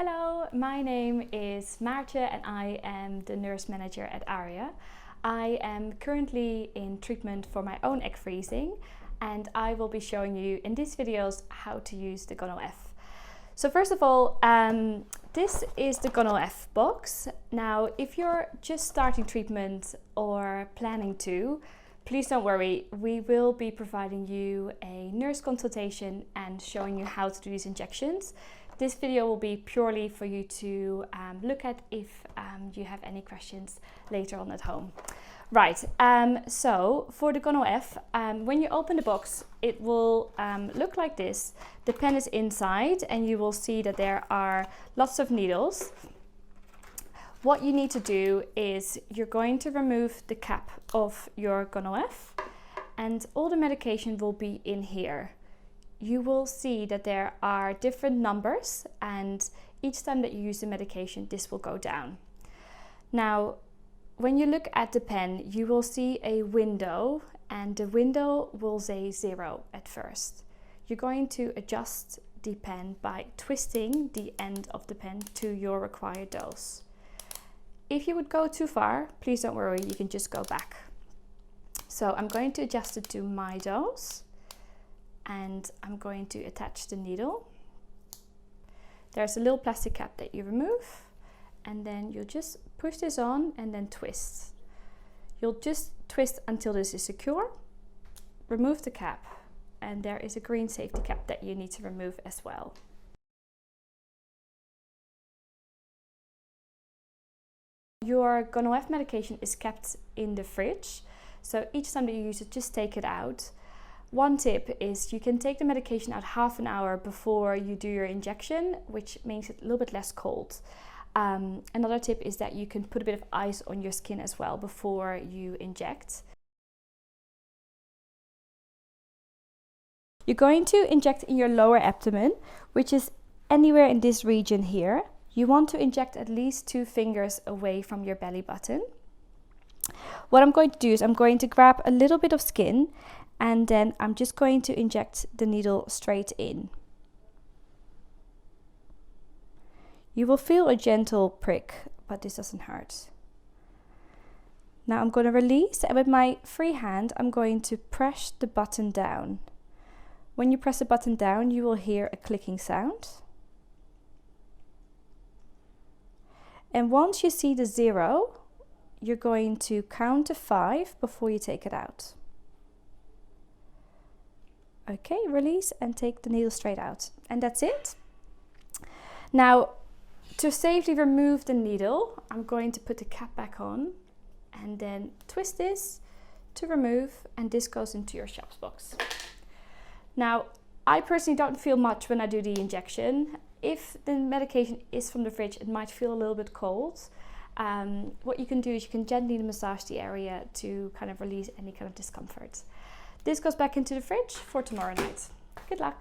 Hello, my name is Maartje and I am the nurse manager at Aria. I am currently in treatment for my own egg freezing and I will be showing you in these videos how to use the Gonal-F. So first of all, this is the Gonal-F box. Now, if you're just starting treatment or planning to, please don't worry, we will be providing you a nurse consultation and showing you how to do these injections. This video will be purely for you to look at if you have any questions later on at home. Right, so for the Gonal-F, when you open the box, it will look like this. The pen is inside and you will see that there are lots of needles. What you need to do is you're going to remove the cap of your Gonal-F and all the medication will be in here. You will see that there are different numbers and each time that you use the medication, this will go down. Now, when you look at the pen, you will see a window and the window will say 0 at first. You're going to adjust the pen by twisting the end of the pen to your required dose. If you would go too far, please don't worry, you can just go back. So I'm going to adjust it to my dose. And I'm going to attach the needle. There's a little plastic cap that you remove and then you'll just push this on and then twist. You'll just twist until this is secure, remove the cap, and there is a green safety cap that you need to remove as well. Your Gonal-F medication is kept in the fridge, so each time that you use it, just take it out. One tip is you can take the medication out half an hour before you do your injection, which makes it a little bit less cold. Another tip is that you can put a bit of ice on your skin as well before you inject. You're going to inject in your lower abdomen, which is anywhere in this region here. You want to inject at least 2 fingers away from your belly button. What I'm going to do is I'm going to grab a little bit of skin and then I'm just going to inject the needle straight in. You will feel a gentle prick, but this doesn't hurt. Now I'm going to release and with my free hand I'm going to press the button down. When you press the button down, you will hear a clicking sound. And once you see the 0, you're going to count to 5 before you take it out. Okay, release and take the needle straight out. And that's it. Now, to safely remove the needle, I'm going to put the cap back on and then twist this to remove, and this goes into your shops box. Now, I personally don't feel much when I do the injection. If the medication is from the fridge, it might feel a little bit cold. What you can do is you can gently massage the area to kind of release any kind of discomfort. This goes back into the fridge for tomorrow night. Good luck!